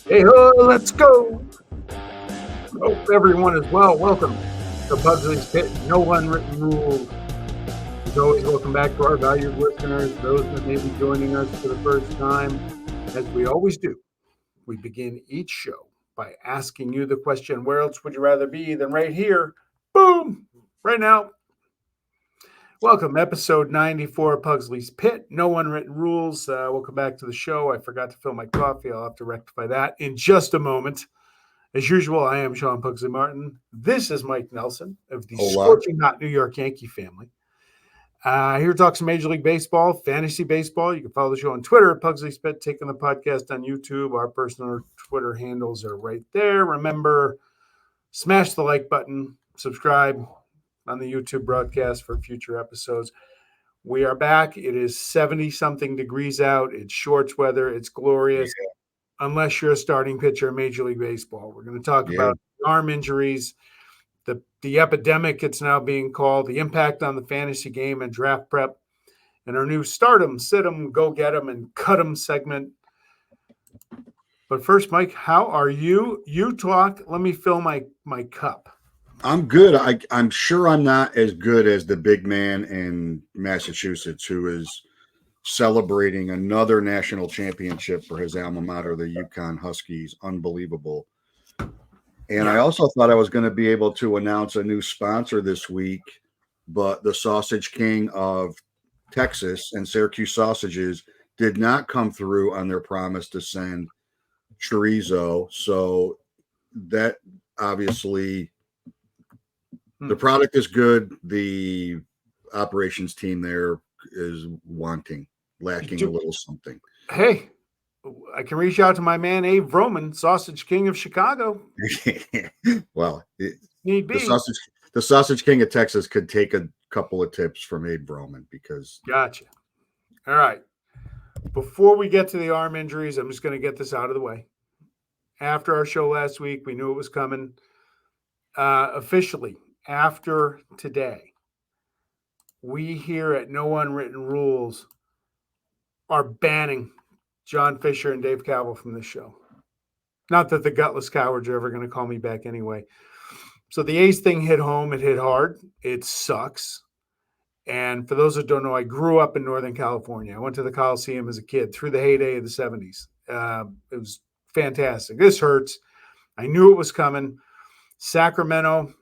Hey ho, let's go. Hope everyone is well. Welcome to Pugsley's Pit. No unwritten rules. As always, welcome back to our valued listeners, those that may be joining us for the first time. As we always do, we begin each show by asking you the question, where else would you rather be than right here? Boom! Right now. Welcome, episode 94 of Pugsley's Pit. No unwritten rules. Welcome back to the show. I forgot to fill my coffee. I'll have to rectify that in just a moment. As usual, I am Sean Pugsley Martin. This is Mike Nelson of the Hola. Scorching Hot New York Yankee family. Here to talk some Major League Baseball, fantasy baseball. You can follow the show on Twitter at Pugsley's Pit, taking the podcast on YouTube. Our personal Twitter handles are right there. Remember, smash the like button, subscribe on the YouTube broadcast for future episodes. We are back. It is 70-something degrees out. It's shorts weather. It's glorious. Unless you're a starting pitcher in Major League Baseball. We're going to talk about arm injuries, the epidemic it's now being called, the impact on the fantasy game and draft prep, and our new start 'em, sit 'em, go get 'em, and cut 'em segment. But first, Mike, how are you? You talk. Let me fill my cup. I'm good. I'm sure I'm not as good as the big man in Massachusetts who is celebrating another national championship for his alma mater, the UConn Huskies. Unbelievable. And I also thought I was going to be able to announce a new sponsor this week, but the Sausage King of Texas and Syracuse Sausages did not come through on their promise to send chorizo. So that obviously the product is good. The operations team there is lacking a little something. Hey, I can reach out to my man Abe Roman, Sausage King of Chicago. Well, Need be. The Sausage King of Texas could take a couple of tips from Abe Roman because. Gotcha. All right. Before we get to the arm injuries, I'm just going to get this out of the way. After our show last week, we knew it was coming. Officially, after today, we here at No Unwritten Rules are banning John Fisher and Dave Kaval from this show. Not that the gutless cowards are ever going to call me back anyway. So the A's thing hit home. It hit hard. It sucks. And for those that don't know, I grew up in Northern California. I went to the Coliseum as a kid through the heyday of the 70s. It was fantastic. This hurts. I knew it was coming. Sacramento,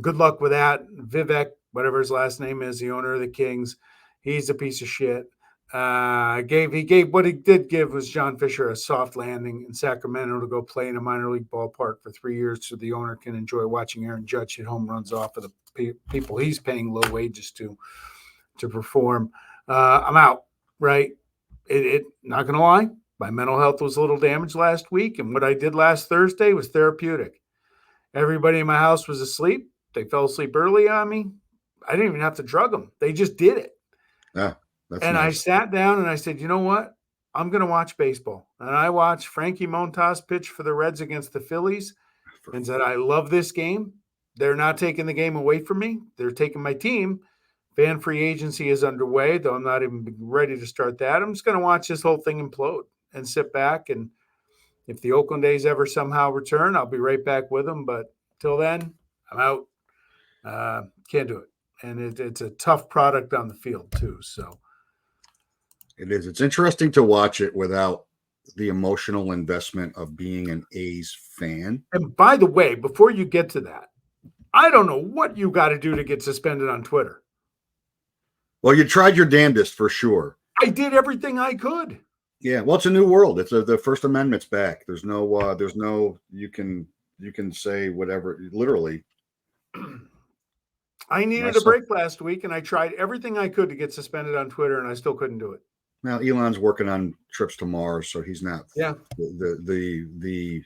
good luck with that. Vivek, whatever his last name is, the owner of the Kings, he's a piece of shit. He gave what he did give was John Fisher a soft landing in Sacramento to go play in a minor league ballpark for 3 years so the owner can enjoy watching Aaron Judge hit home runs off of the people he's paying low wages to perform. I'm out, right? Not going to lie, my mental health was a little damaged last week, and what I did last Thursday was therapeutic. Everybody in my house was asleep. They fell asleep early on me. I didn't even have to drug them. They just did it. Yeah, that's and nice. I sat down and I said, you know what? I'm going to watch baseball. And I watched Frankie Montas pitch for the Reds against the Phillies and said, I love this game. They're not taking the game away from me. They're taking my team. Fan free agency is underway, though I'm not even ready to start that. I'm just going to watch this whole thing implode and sit back. And if the Oakland A's ever somehow return, I'll be right back with them. But till then, I'm out. Can't do it. And it's a tough product on the field, too. So it is. It's interesting to watch it without the emotional investment of being an A's fan. And by the way, before you get to that, I don't know what you got to do to get suspended on Twitter. Well, you tried your damnedest for sure. I did everything I could. Yeah, well, it's a new world. It's the First Amendment's back. There's no you can say whatever. Literally, I needed a break last week, and I tried everything I could to get suspended on Twitter, and I still couldn't do it. Now Elon's working on trips to Mars, so he's not. Yeah. The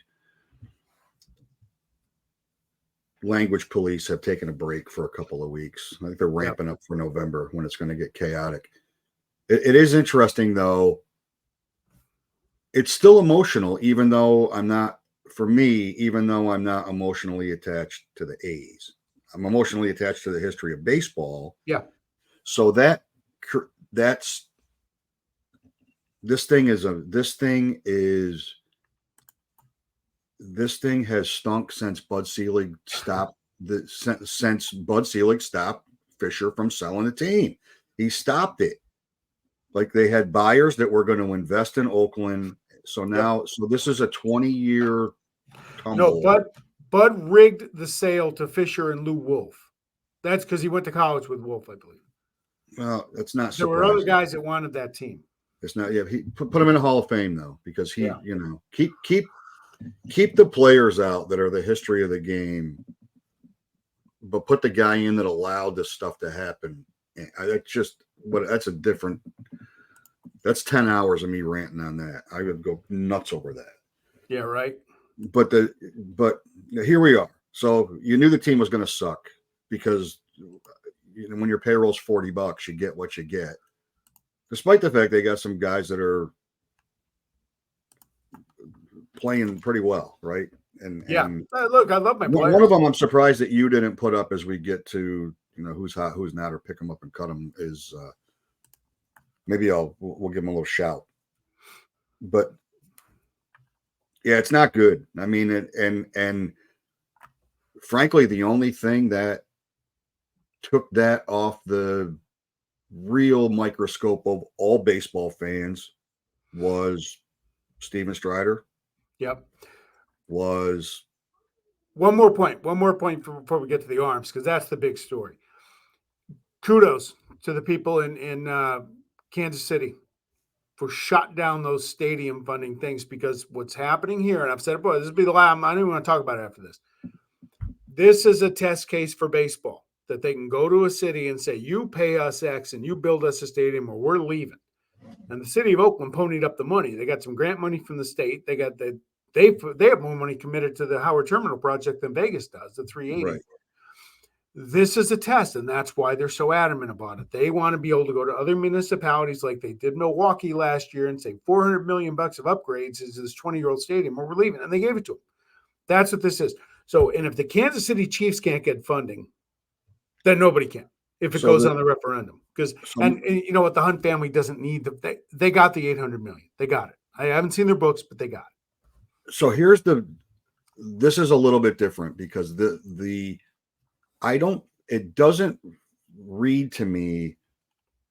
language police have taken a break for a couple of weeks. I think they're ramping up for November when it's going to get chaotic. It is interesting, though. It's still emotional, even though I'm not emotionally attached to the A's. I'm emotionally attached to the history of baseball. Yeah. So this thing is this thing has stunk since Bud Selig stopped since Bud Selig stopped Fisher from selling the team. He stopped it. Like they had buyers that were going to invest in Oakland. So now, so this is a 20-year tumble. No, Bud rigged the sale to Fisher and Lou Wolf. That's because he went to college with Wolf, I believe. Well, that's not There surprising. were other guys that wanted that team. It's not. Yeah, he put him in the Hall of Fame though, because he, keep the players out that are the history of the game, but put the guy in that allowed this stuff to happen. That's 10 hours of me ranting on that. I would go nuts over that. Yeah, right. But here we are. So you knew the team was going to suck because when your payroll's $40, you get what you get. Despite the fact they got some guys that are playing pretty well, right? And look, I love my players. One of them I'm surprised that you didn't put up as we get to who's hot, who's not, or pick them up and cut them is maybe we'll give them a little shout. But yeah, it's not good. I mean, and frankly, the only thing that took that off the real microscope of all baseball fans was Steven Strider. Yep. Was one more point before we get to the arms, because that's the big story. Kudos to the people in Kansas City for shut down those stadium funding things, because what's happening here, and I've said it before, this will be the last, I don't even want to talk about it after this. This is a test case for baseball, that they can go to a city and say, you pay us X and you build us a stadium or we're leaving. And the city of Oakland ponied up the money. They got some grant money from the state. They have more money committed to the Howard Terminal project than Vegas does, the 380. Right. This is a test, and that's why they're so adamant about it. They want to be able to go to other municipalities like they did Milwaukee last year and say $400 million of upgrades is this 20-year-old stadium, or we're leaving. And they gave it to them. That's what this is. So, and if the Kansas City Chiefs can't get funding, then nobody can if it goes on the referendum. Because and you know what, the Hunt family doesn't need they got the $800 million. They got it. I haven't seen their books, but they got it. So this is a little bit different, because it doesn't read to me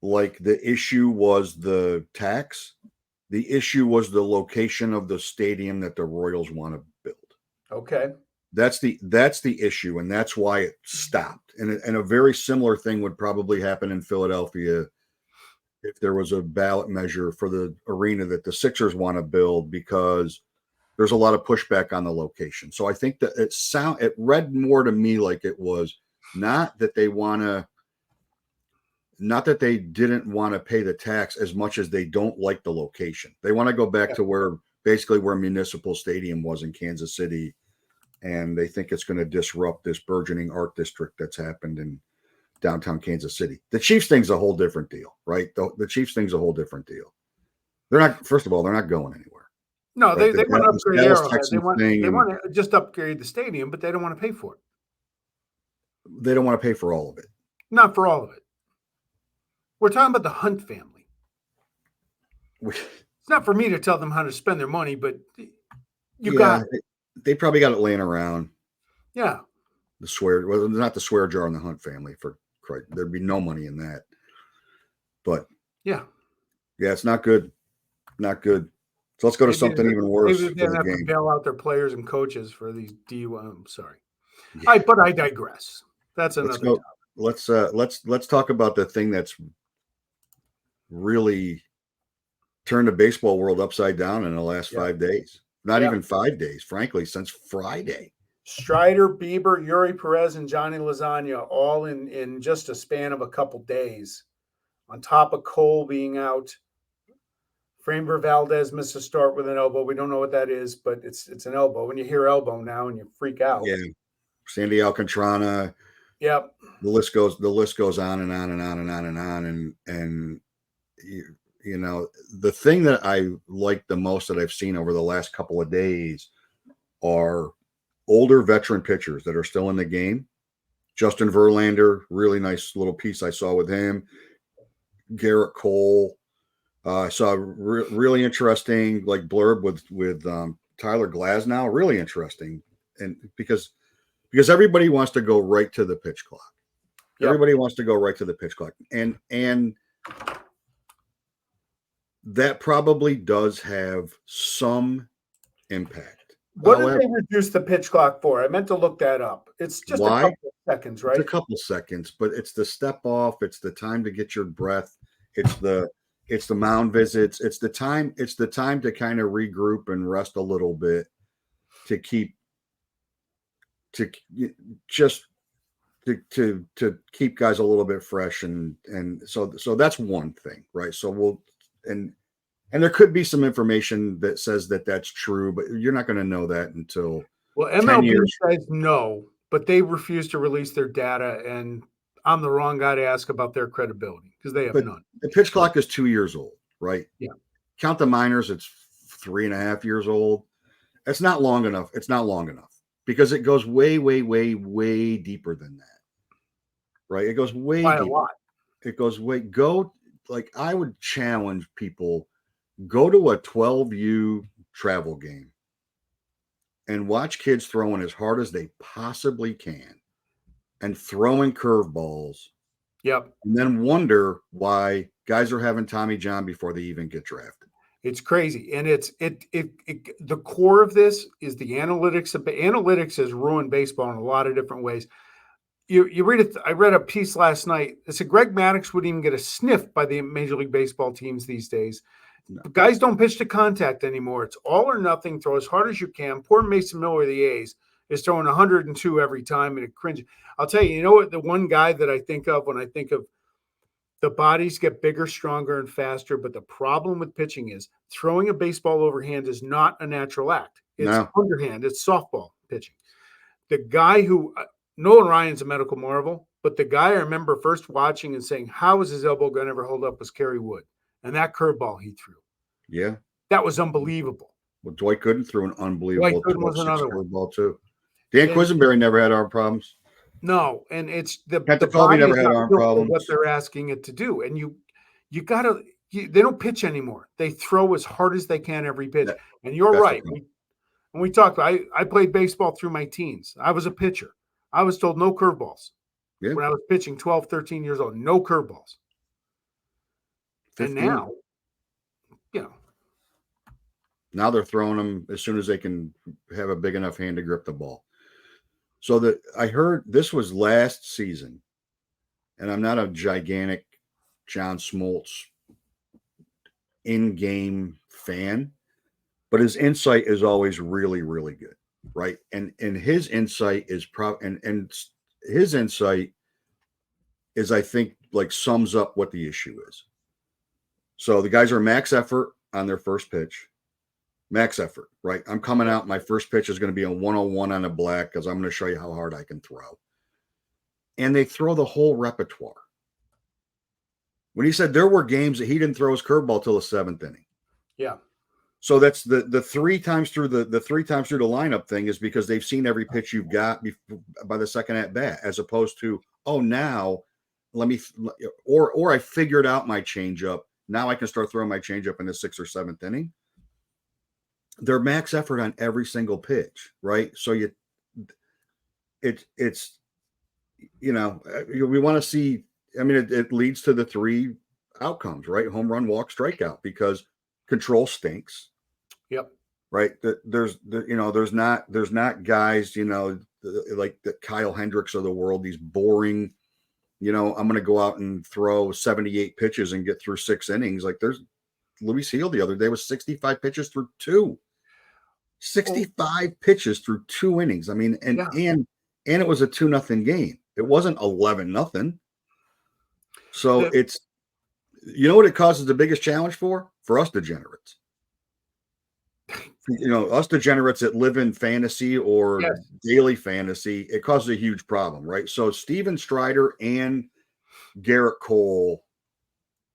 like the issue was the tax. The issue was the location of the stadium that the Royals want to build. Okay. That's the issue, and that's why it stopped. And a very similar thing would probably happen in Philadelphia if there was a ballot measure for the arena that the Sixers want to build, because there's a lot of pushback on the location. So I think that it read more to me like it was not that they didn't want to pay the tax as much as they don't like the location. They want to go back to where Municipal Stadium was in Kansas City. And they think it's going to disrupt this burgeoning art district that's happened in downtown Kansas City. The Chiefs thing's a whole different deal, right? The Chiefs thing's a whole different deal. First of all, they're not going anywhere. No, right? they want to upgrade Arrowhead. They want to just upgrade the stadium, but they don't want to pay for it. They don't want to pay for all of it. Not for all of it. We're talking about the Hunt family. It's not for me to tell them how to spend their money, but you got it. They probably got it laying around. Yeah. Not the swear jar in the Hunt family, for Christ. There'd be no money in that. But yeah, it's not good. Not good. So let's go to something even worse. Maybe they have to bail out their players and coaches for these D1. I'm sorry. Yeah. But I digress. That's another topic. Let's talk about the thing that's really turned the baseball world upside down in the last 5 days. Not even 5 days, frankly, since Friday. Strider, Bieber, Yuri Perez, and Johnny Lasagna all in just a span of a couple days. On top of Cole being out. Framber Valdez missed a start with an elbow. We don't know what that is, but it's an elbow. When you hear elbow now and you freak out. Yeah. Sandy Alcantara. Yep. The list goes on and on and on and on and on. And you know, the thing that I like the most that I've seen over the last couple of days are older veteran pitchers that are still in the game. Justin Verlander, really nice little piece I saw with him. Garrett Cole. I saw a really interesting blurb with Tyler Glasnow, really interesting, and because everybody wants to go right to the pitch clock. Yep. Everybody wants to go right to the pitch clock, and that probably does have some impact. What did they reduce the pitch clock for? I meant to look that up. It's just a couple of seconds, right? It's a couple seconds, but it's the step off. It's the time to get your breath. It's the mound visits. It's the time to kind of regroup and rest a little bit to keep guys a little bit fresh, and so that's one thing, right? So and there could be some information that says that that's true, but you're not going to know that until MLB says no, but they refuse to release their data, and I'm the wrong guy to ask about their credibility because they have none. The pitch clock is 2 years old, right? Yeah. Count the minors, it's 3.5 years old. It's not long enough. It's not long enough because it goes way, way, way, way deeper than that, right? It goes way by deeper. A lot. It goes like I would challenge people. Go to a 12U travel game and watch kids throwing as hard as they possibly can and throwing curveballs. Yep. And then wonder why guys are having Tommy John before they even get drafted. It's crazy. And the core of this is the analytics. Analytics has ruined baseball in a lot of different ways. You read it. I read a piece last night. It said Greg Maddux wouldn't even get a sniff by the Major League Baseball teams these days. No. Guys don't pitch to contact anymore. It's all or nothing. Throw as hard as you can. Poor Mason Miller of the A's is throwing 102 every time, and it cringes. I'll tell you, you know what? The one guy that I think of when I think of the bodies get bigger, stronger, and faster, but the problem with pitching is throwing a baseball overhand is not a natural act. It's underhand. It's softball pitching. The guy who Nolan Ryan's a medical marvel, but the guy I remember first watching and saying, how is his elbow going to ever hold up was Kerry Wood. And that curveball he threw. Yeah. That was unbelievable. Well, Dwight Gooden threw an unbelievable curveball too. Dan Quisenberry never had arm problems. No, and it's the Kobe never had arm problems. What they're asking it to do. And you gotta they don't pitch anymore. They throw as hard as they can every pitch. And you're right. When we talked, I played baseball through my teens. I was a pitcher. I was told no curveballs. Yeah. When I was pitching 12, 13 years old, no curveballs. 15. And now, now they're throwing them as soon as they can have a big enough hand to grip the ball. So I heard this was last season, and I'm not a gigantic John Smoltz in-game fan, but his insight is always really, really good, right? And his insight is his insight is, I think, like sums up what the issue is. So the guys are max effort on their first pitch. Max effort, right? I'm coming out. My first pitch is going to be a 101 on a black because I'm going to show you how hard I can throw. And they throw the whole repertoire. When he said there were games that he didn't throw his curveball till the 7th inning. Yeah. So that's the 3 times through the 3 times through the lineup thing is because they've seen every pitch you've got by the second at bat, as opposed to, oh, now let me or I figured out my changeup. Now I can start throwing my changeup in the 6th or 7th inning. They're max effort on every single pitch, right? So it's we want to see. I mean, it leads to the 3 outcomes, right? Home run, walk, strikeout, because control stinks. Yep. Right. There's not guys, like the Kyle Hendricks of the world, these boring, I'm going to go out and throw 78 pitches and get through 6 innings. Like there's Luis Heel the other day was 65 pitches through 2. 65 pitches through 2 innings. I mean, and it was a 2-0 game. It wasn't 11-0. So it's, what it causes the biggest challenge for us degenerates. Us degenerates that live in fantasy or daily fantasy, it causes a huge problem, right? So Steven Strider and Garrett Cole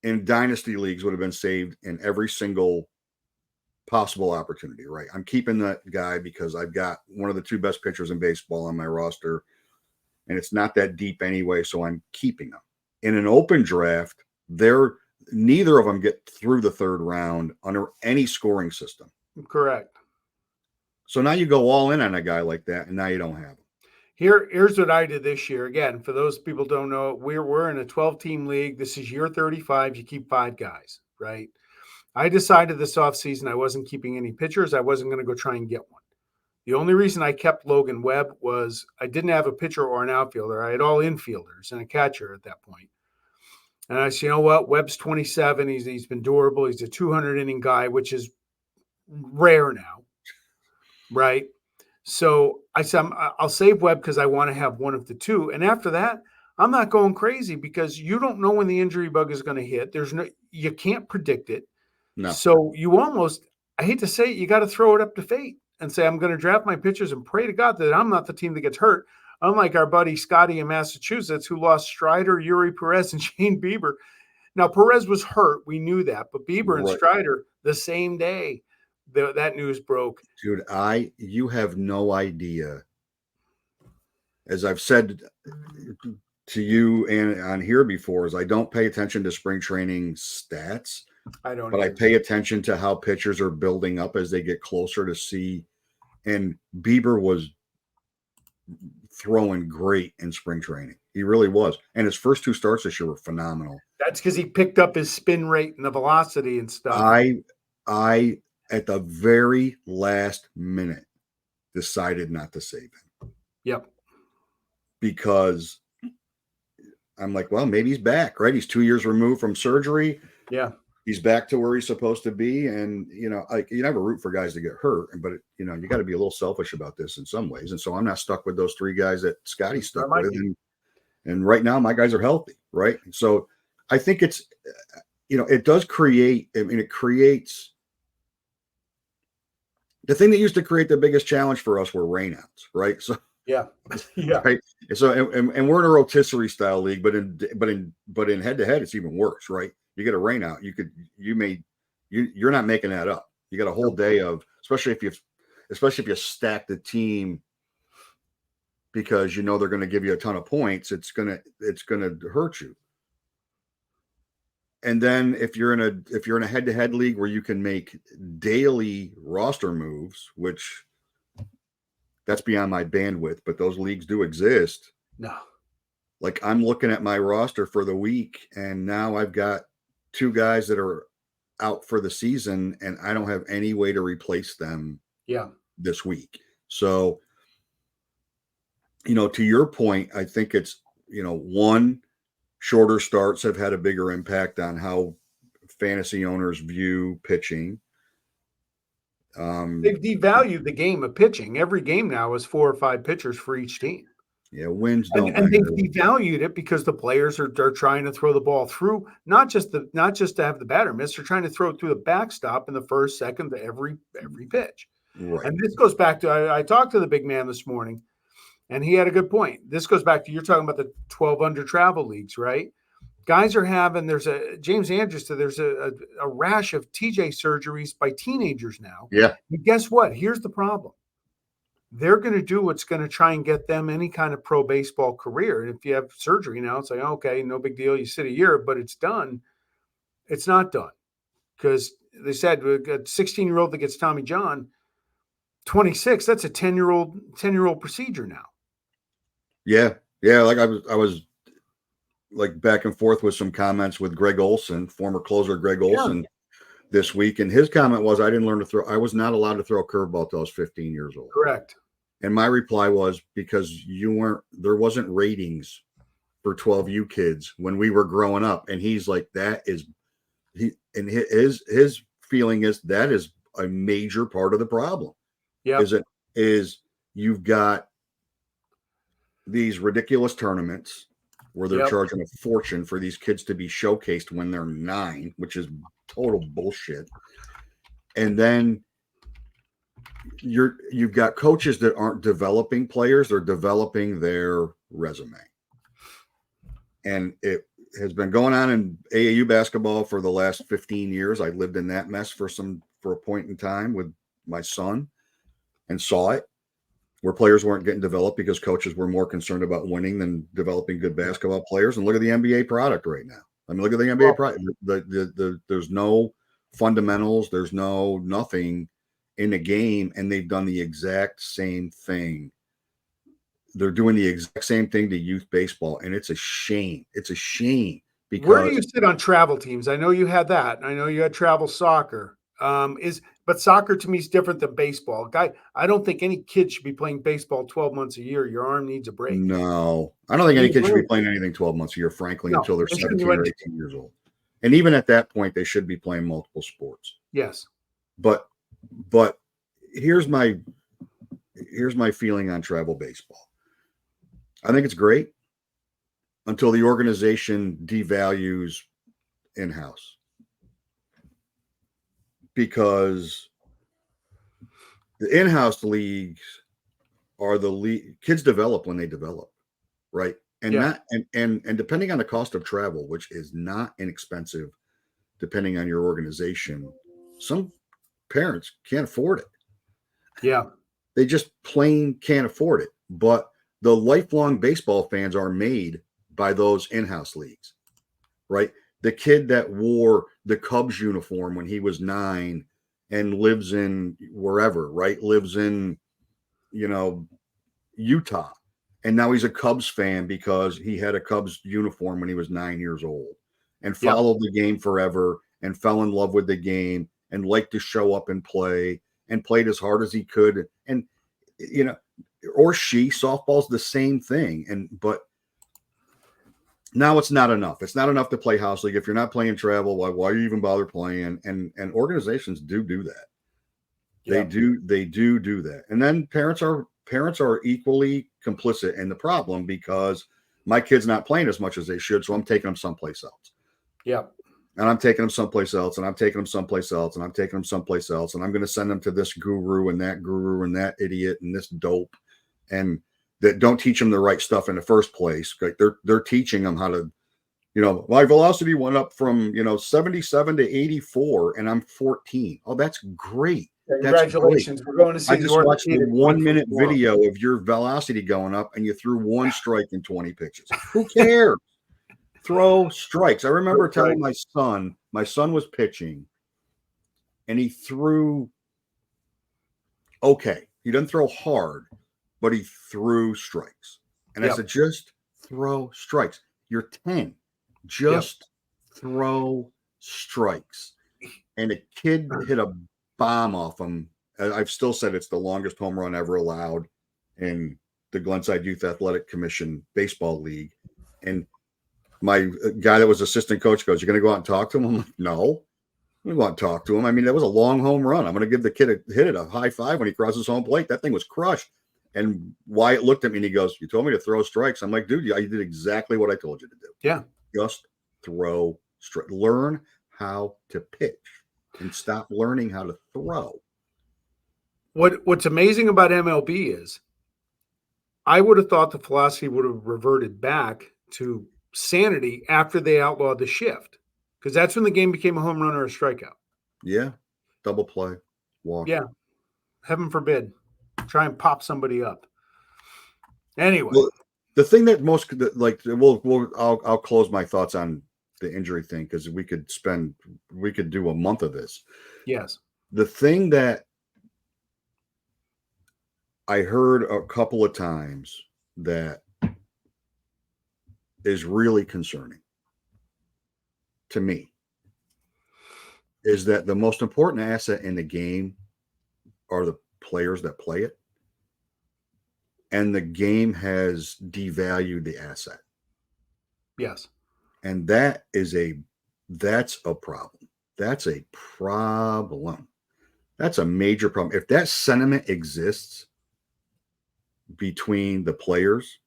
in dynasty leagues would have been saved in every single possible opportunity, right? I'm keeping that guy because I've got one of the 2 best pitchers in baseball on my roster, and it's not that deep anyway, so I'm keeping them. In an open draft, neither of them get through the 3rd round under any scoring system. Correct. So now you go all in on a guy like that, and now you don't have him. Here's what I did this year. Again, for those people who don't know, we're in a 12-team league. This is year 35. You keep 5 guys, right? I decided this offseason I wasn't keeping any pitchers. I wasn't going to go try and get one. The only reason I kept Logan Webb was I didn't have a pitcher or an outfielder. I had all infielders and a catcher at that point. And I said, you know what? Webb's 27. He's been durable. He's a 200 inning guy, which is rare now, right? So I said, I'll save Webb because I want to have one of the two. And after that, I'm not going crazy because you don't know when the injury bug is going to hit. You can't predict it. No. So you almost, I hate to say it, you got to throw it up to fate and say, I'm going to draft my pitchers and pray to God that I'm not the team that gets hurt. Unlike our buddy Scotty in Massachusetts, who lost Strider, Yuri Perez, and Shane Bieber. Now, Perez was hurt. We knew that. But Bieber and Strider, the same day that news broke. Dude, you have no idea. As I've said to you and on here before, is I don't pay attention to spring training stats. I don't. But I pay attention to how pitchers are building up as they get closer to see. And Bieber was throwing great in spring training. He really was. And his first 2 starts this year were phenomenal. That's because he picked up his spin rate and the velocity and stuff. I at the very last minute decided not to save him. Yep. Because I'm like, well, maybe he's back, right? He's 2 years removed from surgery. Yeah. He's back to where he's supposed to be. And, like you never root for guys to get hurt, but you got to be a little selfish about this in some ways. And so I'm not stuck with those 3 guys that Scotty's stuck with. And right now my guys are healthy. Right. So I think it's, it does create, it creates the thing that used to create the biggest challenge for us were rainouts. Right. So yeah. Right. So, and we're in a rotisserie style league, but in head to head, it's even worse. Right. You get a rain out, you're not making that up. You got a whole day of, especially if you stack the team because they're going to give you a ton of points, it's going to hurt you. And then if you're in a head-to-head league where you can make daily roster moves, which that's beyond my bandwidth, but those leagues do exist. No. Like I'm looking at my roster for the week and now I've got 2 guys that are out for the season and I don't have any way to replace them this week. So, to your point, I think it's, one, shorter starts have had a bigger impact on how fantasy owners view pitching. They've devalued the game of pitching. Every game now is 4 or 5 pitchers for each team. Yeah, wins don't. And they've devalued it because the players are trying to throw the ball through, not just to have the batter miss. They're trying to throw it through the backstop in the first, second, to every pitch. Right. And this goes back to I talked to the big man this morning, and he had a good point. This goes back to you're talking about the 12 under travel leagues, right? Guys are having James Andrews said there's a rash of TJ surgeries by teenagers now. Yeah. And guess what? Here's the problem. They're going to do what's going to try and get them any kind of pro baseball career. And if you have surgery now, it's like, okay, no big deal. You sit a year, but it's done. It's not done because they said a 16-year-old that gets Tommy John, 26, that's a 10-year-old procedure now. Yeah. Yeah. Like I was like back and forth with some comments with Greg Olson, former closer Greg Olson this week. And his comment was, I didn't learn to throw. I was not allowed to throw a curveball till I was 15 years old. Correct. And my reply was because there wasn't ratings for 12U kids when we were growing up. And he's like, his feeling is that is a major part of the problem. Yeah. Is you've got these ridiculous tournaments where they're charging a fortune for these kids to be showcased when they're 9, which is total bullshit. And then you've got coaches that aren't developing players, they're developing their resume. And it has been going on in AAU basketball for the last 15 years. I lived in that mess for a point in time with my son and saw it, where players weren't getting developed because coaches were more concerned about winning than developing good basketball players. And look at the NBA product right now. I mean, look at the NBA product. There's no fundamentals. There's no nothing in the game, and they've done the exact same thing. They're doing the exact same thing to youth baseball, and it's a shame. It's a shame because where do you sit on travel teams? I know you had that. I know you had travel soccer. But soccer to me is different than baseball. I don't think any kid should be playing baseball 12 months a year. Your arm needs a break. no, I don't think any kid should be playing anything 12 months a year, frankly, No, until they're they shouldn't 17 do or anything. 18 years old. And even at that point, they should be playing multiple sports. Yes. But here's my feeling on travel baseball. I think it's great until the organization devalues in-house, because the in-house leagues are the league kids develop when they develop, right? And Yeah. and depending on the cost of travel, which is not inexpensive, depending on your organization, some parents can't afford it. Yeah. They just plain can't afford it. But the lifelong baseball fans are made by those in-house leagues, right? The kid that wore the Cubs uniform when he was 9 and lives in wherever, right? Lives in, Utah. And now he's a Cubs fan because he had a Cubs uniform when he was 9 years old and Yep. followed the game forever and fell in love with the game and liked to show up and play and played as hard as he could. And, or she, softball's the same thing. But now it's not enough. It's not enough to play house league. If you're not playing travel, why you even bother playing? And organizations do that. Yeah. They do that. And then parents are equally complicit in the problem because my kid's not playing as much as they should, so I'm taking them someplace else. Yeah. And I'm taking them someplace else, and I'm taking them someplace else, and I'm taking them someplace else, and I'm going to send them to this guru and that idiot and this dope, and that don't teach them the right stuff in the first place. Like they're teaching them how to, my velocity went up from 77 to 84, and I'm 14. Oh, that's great. Congratulations. We're going to see I the just watched the orthopedic 1 minute tomorrow. video of your velocity going up and you threw one strike in 20 pitches. Who cares? Throw strikes. I remember telling my son was pitching and he threw okay. He doesn't throw hard, but he threw strikes. And I said, just throw strikes. You're 10. Just throw strikes. And a kid hit a bomb off him. I've still said it's the longest home run ever allowed in the Glenside Youth Athletic Commission baseball league. And my guy that was assistant coach goes, "You're going to go out and talk to him?" I'm like, "No, I'm going to go out and talk to him. I mean, that was a long home run. I'm going to give the kid hit it a high five when he crosses home plate. That thing was crushed." And Wyatt looked at me and he goes, "You told me to throw strikes." I'm like, "Dude, you did exactly what I told you to do. Yeah. Just throw straight. Learn how to pitch and stop learning how to throw." What's amazing about MLB is I would have thought the philosophy would have reverted back to sanity after they outlawed the shift, because that's when the game became a home run or a strikeout. Yeah. Double play. Walk. Yeah. Heaven forbid. Try and pop somebody up. Anyway. Well, the thing that I'll close my thoughts on the injury thing because we could do a month of this. Yes. The thing that I heard a couple of times that is really concerning to me is that the most important asset in the game are the players that play it. And the game has devalued the asset. Yes. And that's a problem. That's a problem. That's a major problem. If that sentiment exists between the players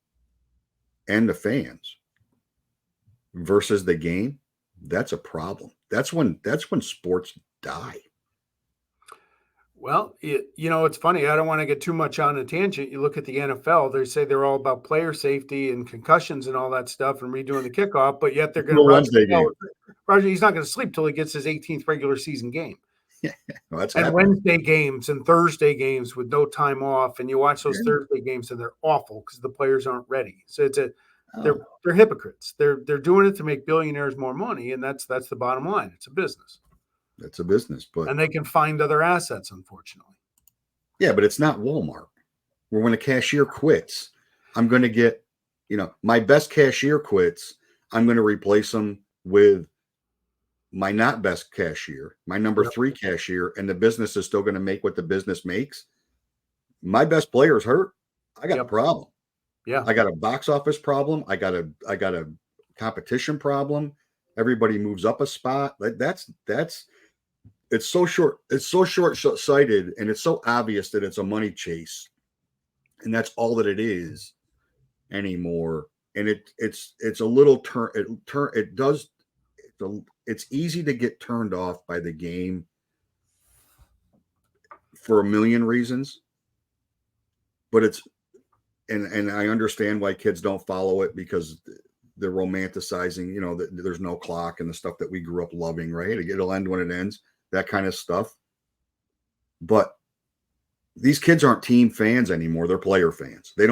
and the fans versus the game, that's a problem. That's when sports die. Well, it's funny. I don't want to get too much on a tangent. You look at the NFL, they say they're all about player safety and concussions and all that stuff and redoing the kickoff, but yet they're going to Wednesday game. Roger, he's not going to sleep till he gets his 18th regular season game. Yeah, well, that's and happening. Wednesday games and Thursday games with no time off, and you watch those Thursday games and they're awful because the players aren't ready. So they're hypocrites. They're doing it to make billionaires more money, and that's the bottom line. It's a business. It's a business, and they can find other assets, unfortunately. Yeah, but it's not Walmart. Where when a cashier quits, I'm going to get, my best cashier quits. I'm going to replace them with my not best cashier, my number Yep. 3 cashier, and the business is still going to make what the business makes. My best player is hurt. I got a problem. Yeah. I got a box office problem. I got a competition problem. Everybody moves up a spot. That's it's so short-sighted, and it's so obvious that it's a money chase, and that's all that it is anymore. And it's a little it's easy to get turned off by the game for a million reasons, but and I understand why kids don't follow it, because they're romanticizing, there's no clock and the stuff that we grew up loving, right? It'll end when it ends, that kind of stuff. But these kids aren't team fans anymore. They're player fans. They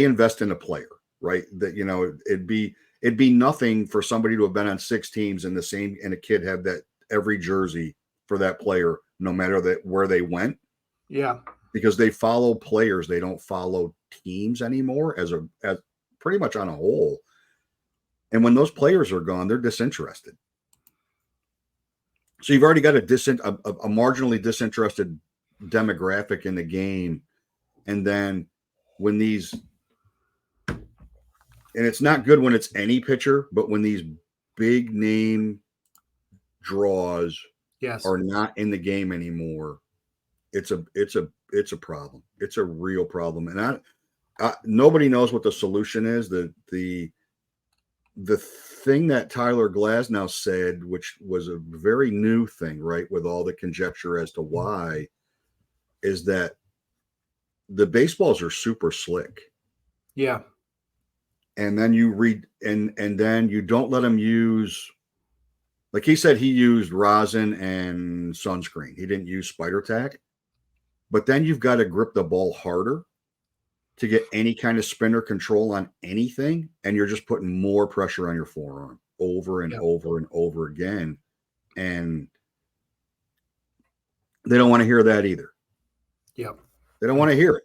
invest in a player, right? That, it'd be nothing for somebody to have been on 6 teams and a kid have that every jersey for that player, no matter where they went. Yeah. Because they follow players. They don't follow teams anymore as pretty much on a whole. And when those players are gone, they're disinterested. So you've already got a marginally disinterested demographic in the game. And then when and it's not good when it's any pitcher, but when these big name draws are not in the game anymore, it's a problem. It's a real problem. And nobody knows what the solution is. The thing that Tyler Glasnow said, which was a very new thing, right, with all the conjecture as to why, is that the baseballs are super slick. Yeah. And then you read, and then you don't let them use, like he said, he used rosin and sunscreen. He didn't use spider tack. But then you've got to grip the ball harder to get any kind of spin or control on anything, and you're just putting more pressure on your forearm over and over and over again. And they don't want to hear that either. Yeah. They don't want to hear it.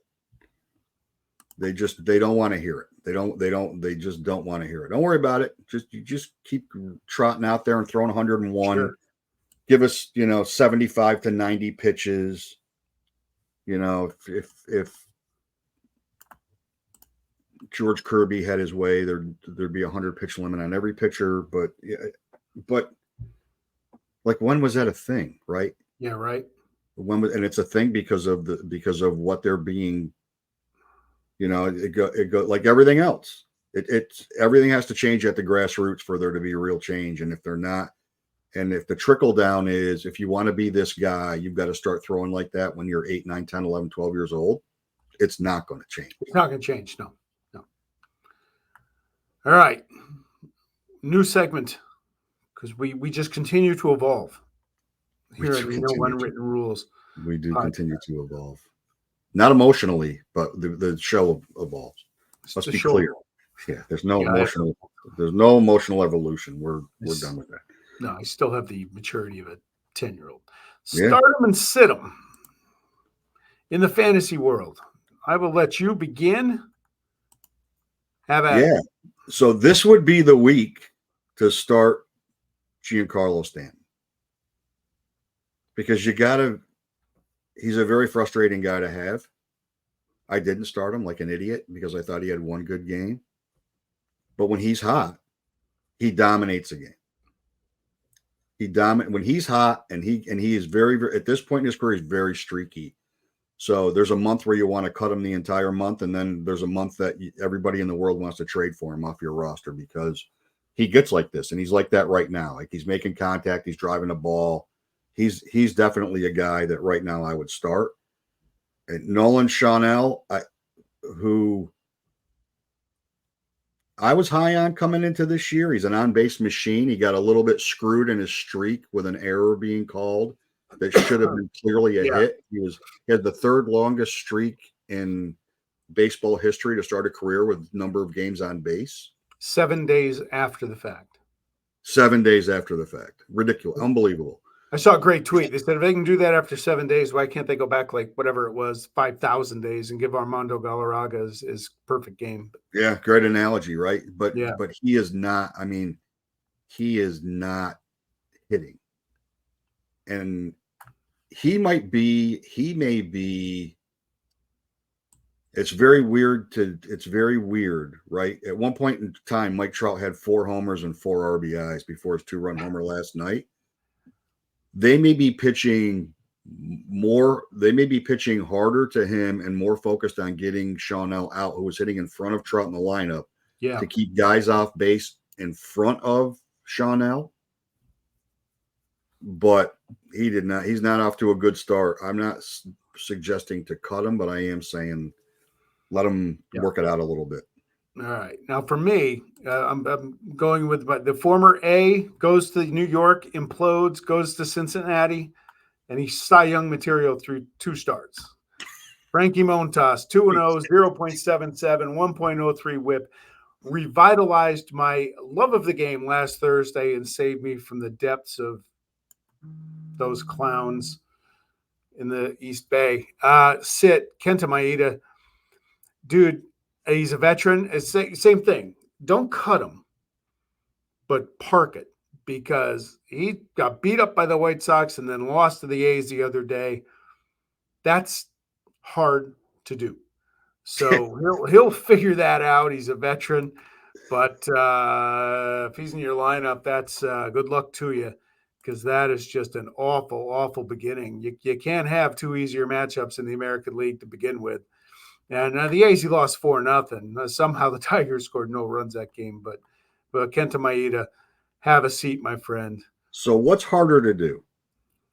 They don't want to hear it. They just don't want to hear it. Don't worry about it. You just keep trotting out there and throwing 101. Sure. Give us, 75 to 90 pitches. If George Kirby had his way, there'd be 100 pitch limit on every pitcher. But like, when was that a thing, right? Yeah, right. And it's a thing because of what they're being. It go like everything else. Everything has to change at the grassroots for there to be a real change. And if they're not, and if the trickle down is, if you want to be this guy, you've got to start throwing like that when you're 8, 9, 10, 11, 12 years old. It's not going to change. It's not going to change. No. All right. New segment, because we just continue to evolve here at Unwritten Rules. We do continue to evolve. Not emotionally, but the show evolves. Let's be clear. Yeah, there's no emotional evolution. We're done with that. No, I still have the maturity of a 10-year-old. Start them and sit them in the fantasy world. I will let you begin. Have at it. So this would be the week to start Giancarlo Stanton, because he's a very frustrating guy to have. I didn't start him like an idiot because I thought he had one good game. But when he's hot, he dominates a game. When he's hot, and he is very, very, at this point in his career, he's very streaky. So there's a month where you want to cut him the entire month, and then there's a month that everybody in the world wants to trade for him off your roster because he gets like this, and he's like that right now. Like, he's making contact, he's driving the ball. He's definitely a guy that right now I would start. And Nolan Chanel, who I was high on coming into this year. He's an on-base machine. He got a little bit screwed in his streak with an error being called that should have been clearly a hit. He had the 3rd longest streak in baseball history to start a career with number of games on base. 7 days after the fact. 7 days after the fact. Ridiculous. Unbelievable. I saw a great tweet. They said if they can do that after 7 days, why can't they go back like whatever it was, 5,000 days, and give Armando Galarraga his perfect game? Yeah, great analogy, right? But Yeah, he is not. I mean, he is not hitting, and he may be. It's very weird, right? At one point in time, Mike Trout had 4 homers and 4 RBIs before his 2-run homer last night. They may be pitching harder to him and more focused on getting Shawnell out, who was hitting in front of Trout in the lineup, yeah. to keep guys off base in front of Shawnell. But he's not off to a good start. I'm not suggesting to cut him, but I am saying let him work it out a little bit. All right. Now, for me, I'm going with the former A, goes to New York, implodes, goes to Cincinnati, and he's Cy Young material through 2 starts. Frankie Montas, 2-0, 0.77, 1.03 whip, revitalized my love of the game last Thursday and saved me from the depths of those clowns in the East Bay. Sit, Kenta Maeda, dude, he's a veteran. It's same thing. Don't cut him, but park it, because he got beat up by the White Sox and then lost to the A's the other day. That's hard to do. So he'll figure that out. He's a veteran, but if he's in your lineup, that's good luck to you, because that is just an awful, awful beginning. You can't have 2 easier matchups in the American League to begin with. And the A's, he lost 4-0. Somehow the Tigers scored no runs that game, but Kenta Maeda, have a seat, my friend. So what's harder to do?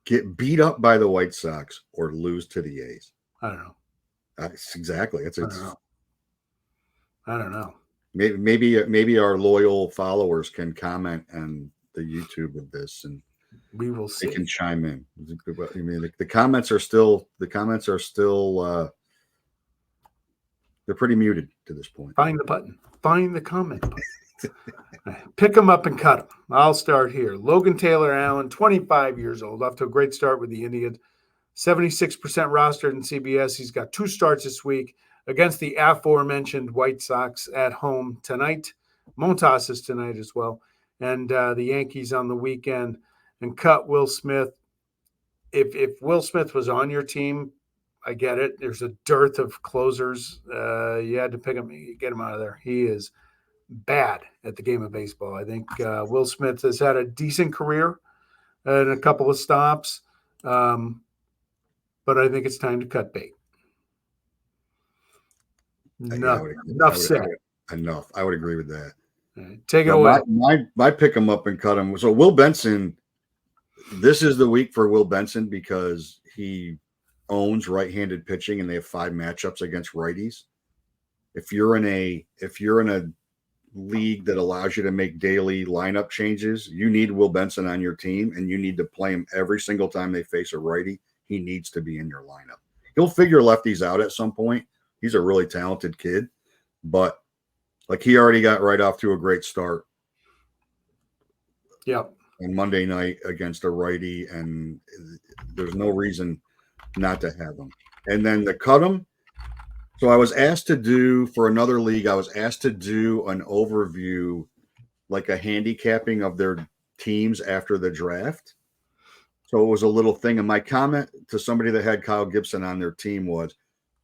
Get beat up by the White Sox or lose to the A's? I don't know. Exactly. I don't know. Maybe our loyal followers can comment on the YouTube of this, and we will see. They can chime in. I mean, the comments are still they're pretty muted to this point. Find the button. Find the comment button. Pick them up and cut them. I'll start here. Logan Taylor Allen, 25 years old, off to a great start with the Indians. 76% rostered in CBS. He's got 2 starts this week against the aforementioned White Sox at home tonight. Montas is tonight as well. And the Yankees on the weekend. And cut Will Smith. If Will Smith was on your team, I get it. There's a dearth of closers. You had to pick him, get him out of there. He is bad at the game of baseball. I think Will Smith has had a decent career and a couple of stops, but I think it's time to cut bait. Enough said. Enough. I would agree with that. Right, take it away. My pick him up and cut him. So Will Benson, this is the week for Will Benson because he owns right-handed pitching and they have 5 matchups against righties. If you're in a league that allows you to make daily lineup changes, you need Will Benson on your team and you need to play him every single time they face a righty. He needs to be in your lineup. He'll figure lefties out at some point. He's a really talented kid, but like he already got right off to a great start. Yep. On Monday night against a righty, and there's no reason not to have him. And then to cut him. So I was asked to do, for another league, I was asked to do an overview, like a handicapping of their teams after the draft. So it was a little thing. And my comment to somebody that had Kyle Gibson on their team was,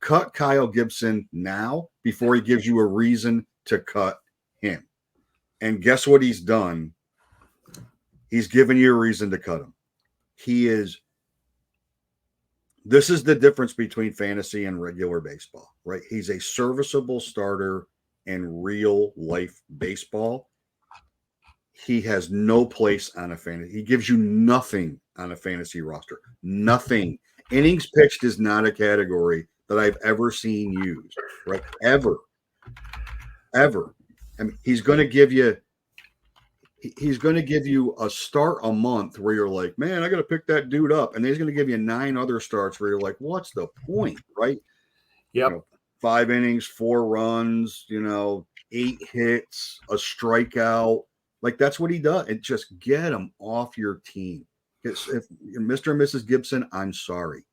cut Kyle Gibson now before he gives you a reason to cut him. And guess what he's done? He's given you a reason to cut him. This is the difference between fantasy and regular baseball, right? He's a serviceable starter in real life baseball. He has no place on a fantasy. He gives you nothing on a fantasy roster. Nothing. Innings pitched is not a category that I've ever seen used, right? Ever. I mean, he's going to give you a start a month where you're like, man, I got to pick that dude up. And then he's going to give you 9 other starts where you're like, what's the point, right? Yep. 5 innings, 4 runs, 8 hits, a strikeout. Like that's what he does. And just get him off your team. If Mr. and Mrs. Gibson, I'm sorry.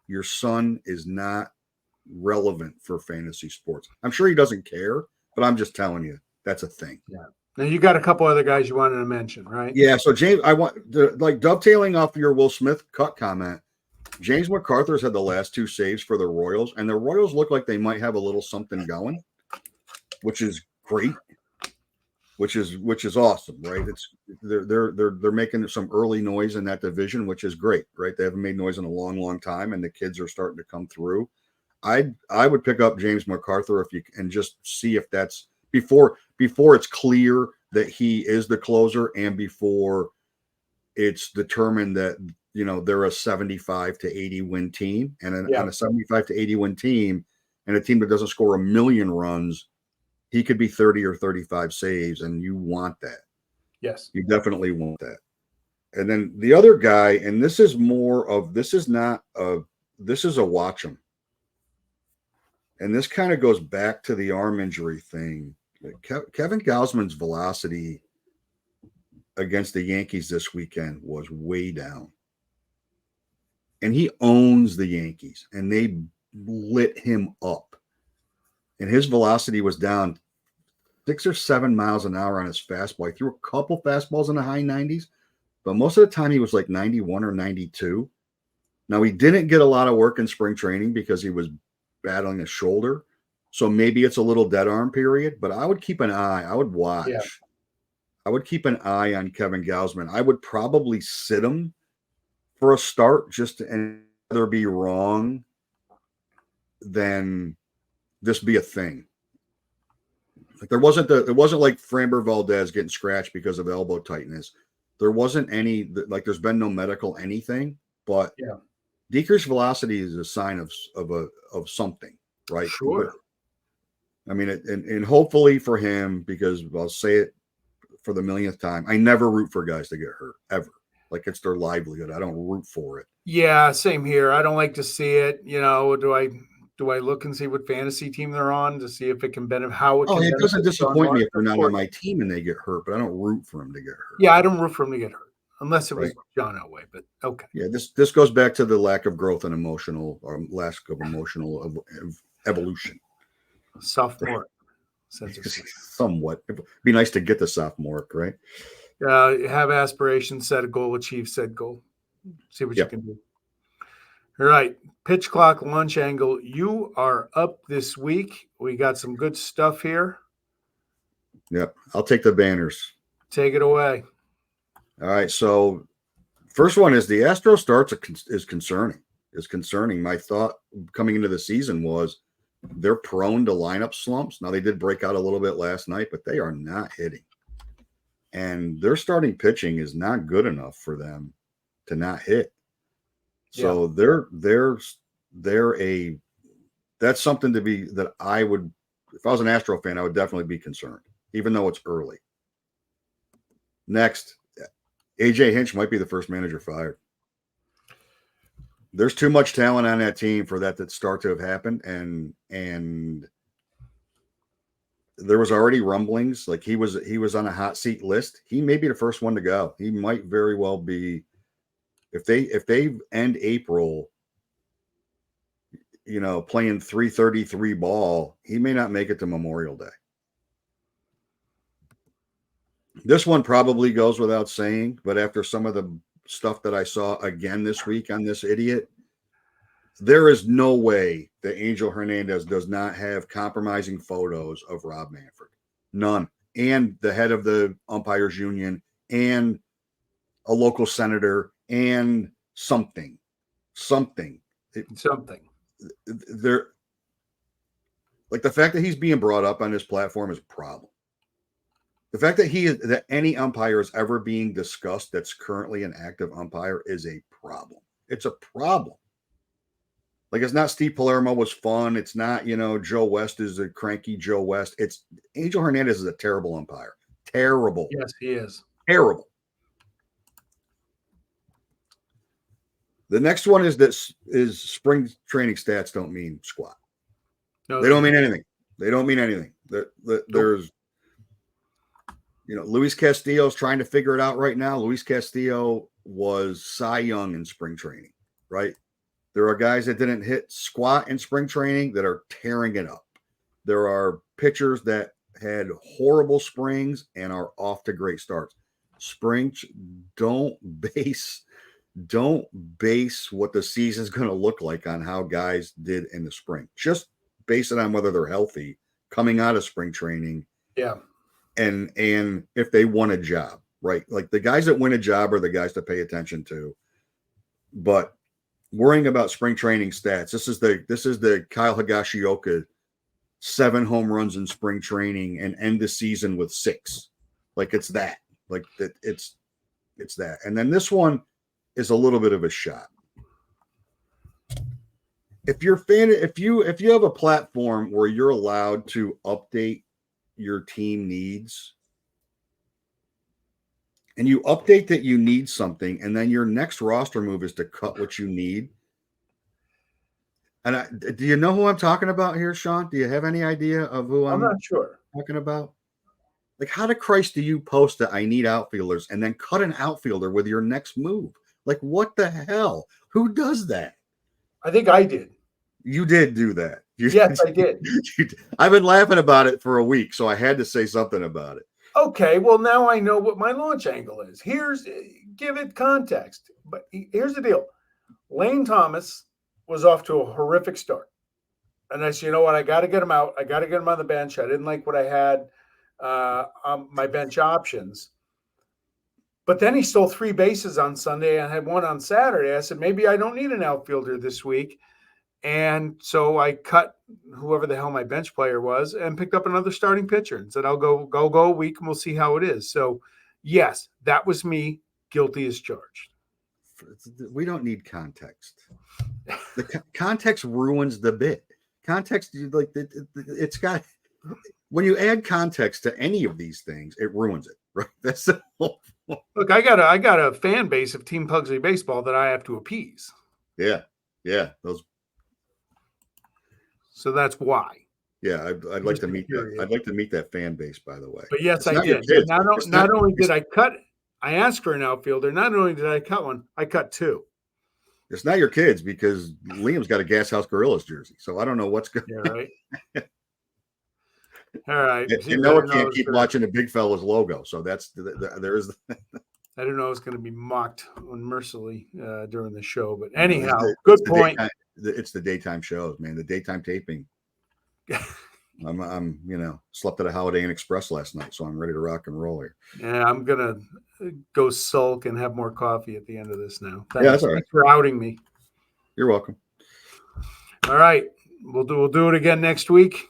Your son is not relevant for fantasy sports. I'm sure he doesn't care, but I'm just telling you, that's a thing. Yeah. Now you got a couple other guys you wanted to mention, right? Yeah. So James, I want to, like, dovetailing off your Will Smith cut comment. James MacArthur's had the last 2 saves for the Royals, and the Royals look like they might have a little something going, which is great. Which is awesome, right? They're making some early noise in that division, which is great, right? They haven't made noise in a long time, and the kids are starting to come through. I would pick up James MacArthur if you and just see if that's before it's clear that he is the closer, and before it's determined that they're a 75 to 80 win team, and on a 75 to 80 win team, and a team that doesn't score a million runs. He could be 30 or 35 saves, and you want that. Yes. You definitely want that. And then the other guy, and this is a watch him. And this kind of goes back to the arm injury thing. Kevin Gausman's velocity against the Yankees this weekend was way down. And he owns the Yankees, and they lit him up. And his velocity was down 6 or 7 miles an hour on his fastball. He threw a couple fastballs in the high 90s, but most of the time he was like 91 or 92. Now, he didn't get a lot of work in spring training because he was battling a shoulder. So maybe it's a little dead arm period, but I would keep an eye. I would watch. Yeah. I would keep an eye on Kevin Gausman. I would probably sit him for a start just to rather be wrong than this be a thing. Like it wasn't like Framber Valdez getting scratched because of elbow tightness. There wasn't any, like there's been no medical anything, but decreased velocity is a sign of something, right? Sure. I mean, and hopefully for him, because I'll say it for the millionth time, I never root for guys to get hurt ever. Like it's their livelihood. I don't root for it. Yeah, same here. I don't like to see it. Do I look and see what fantasy team they're on to see if it can benefit how it can? It doesn't disappoint me if they're not on my team and they get hurt, but I don't root for them to get hurt. Yeah, I don't root for them to get hurt unless it was John Elway. But okay. Yeah, this goes back to the lack of growth and lack of emotional evolution. Sophomore. Somewhat. It'd be nice to get the sophomore, right? Have aspirations, set a goal, achieve said goal. See what you can do. All right. Pitch clock lunch angle. You are up this week. We got some good stuff here. Yep. I'll take the banners. Take it away. All right. So first one is the Astro starts is concerning. My thought coming into the season was they're prone to lineup slumps. Now they did break out a little bit last night, but they are not hitting. And their starting pitching is not good enough for them to not hit. So that's something that I would, if I was an Astro fan, I would definitely be concerned, even though it's early. Next, AJ Hinch might be the first manager fired. There's too much talent on that team for that to start to have happened. And there was already rumblings. Like he was on a hot seat list. He may be the first one to go. He might very well be. If they end April, playing 333 ball, he may not make it to Memorial Day. This one probably goes without saying, but after some of the stuff that I saw again this week on this idiot, there is no way that Angel Hernandez does not have compromising photos of Rob Manfred. None. And the head of the umpires union and a local senator and something. There, like the fact that he's being brought up on this platform is a problem. The fact that any umpire is ever being discussed that's currently an active umpire is a problem. It's a problem. Like it's not Steve Palermo was fun. It's not, Joe West is a cranky Joe West. It's Angel Hernandez is a terrible umpire. Terrible. Yes, he is. Terrible. The next one is spring training stats don't mean squat. No, they don't mean anything. They don't mean anything. There's, Luis Castillo's trying to figure it out right now. Luis Castillo was Cy Young in spring training, right? There are guys that didn't hit squat in spring training that are tearing it up. There are pitchers that had horrible springs and are off to great starts. Don't base what the season's going to look like on how guys did in the spring. Just base it on whether they're healthy coming out of spring training. Yeah. And if they won a job, right? Like the guys that win a job are the guys to pay attention to. But worrying about spring training stats, this is the Kyle Higashioka 7 home runs in spring training and end the season with 6. Like it's that. Like that it's that. And then this one is a little bit of a shot. If you have a platform where you're allowed to update your team needs and you update that you need something, and then your next roster move is to cut what you need. And do you know who I'm talking about here, Sean? Do you have any idea of who I'm not sure talking about? Like, how to Christ do you post that I need outfielders and then cut an outfielder with your next move? Like, what the hell? Who does that? I think I did. You did do that. Yes, I did. I've been laughing about it for a week, so I had to say something about it. Okay, well, now I know what my launch angle is. Give it context. But here's the deal. Lane Thomas was off to a horrific start. And I said, you know what? I got to get him out. I got to get him on the bench. I didn't like what I had on my bench options. But then he stole 3 bases on Sunday and had 1 on Saturday. I said, maybe I don't need an outfielder this week. And so I cut whoever the hell my bench player was and picked up another starting pitcher and said, I'll go a week and we'll see how it is. So, yes, that was me, guilty as charged. We don't need context. The context ruins the bit. Context, like it's got, when you add context to any of these things, it ruins it, right? That's the whole. Look, I got a fan base of Team Pugsley baseball that I have to appease. Yeah, those. So that's why. Yeah, I'd like to meet that. I'd like to meet that fan base, by the way. But yes, I did. Not only did I cut, I asked for an outfielder. Not only did I cut one, I cut 2. It's not your kids because Liam's got a Gas House Gorillas jersey, so I don't know what's going. Yeah, right. All right. And Noah can't keep watching the big fella's logo, so that's there is. I didn't know I was going to be mocked unmercifully during the show, but anyhow, good point. It's the daytime shows, man. The daytime taping. I'm slept at a Holiday Inn Express last night, so I'm ready to rock and roll here. Yeah, I'm gonna go sulk and have more coffee at the end of this now. Thanks. Yeah, that's all right. Thanks for outing me. You're welcome. All right, we'll do it again next week.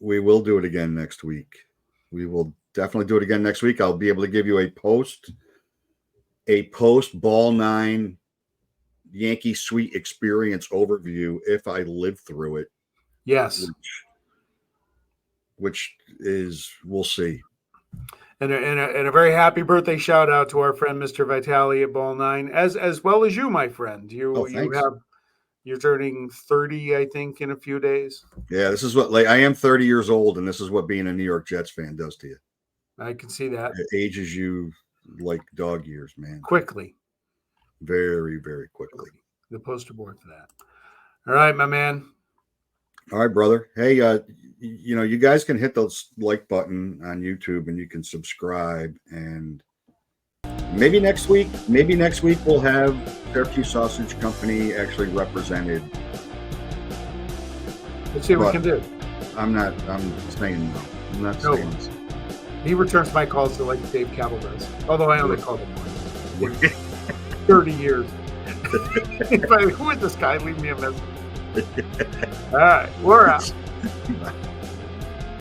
We will do it again next week. We will definitely do it again next week. I'll be able to give you a post ball 9 Yankee Suite experience overview if I live through it. Yes. Which is, we'll see. And a very happy birthday shout out to our friend Mr. Vitale at Ball 9, as well as you, my friend. You're turning 30, I think, in a few days. Yeah, this is what I am 30 years old, and this is what being a New York Jets fan does to you. I can see that. It ages you like dog years, man. Quickly. Very, very quickly. The poster board for that. All right, my man. All right, brother. Hey, you guys can hit the like button on YouTube and you can subscribe. And maybe next week we'll have Syracuse Sausage Company actually represented. Let's see what we can do. I'm saying no. I'm not saying this. He returns my calls to like Dave Kaval does. Although I only called him once. 30 years. Who is this guy? Leave me a message. All right, we're out.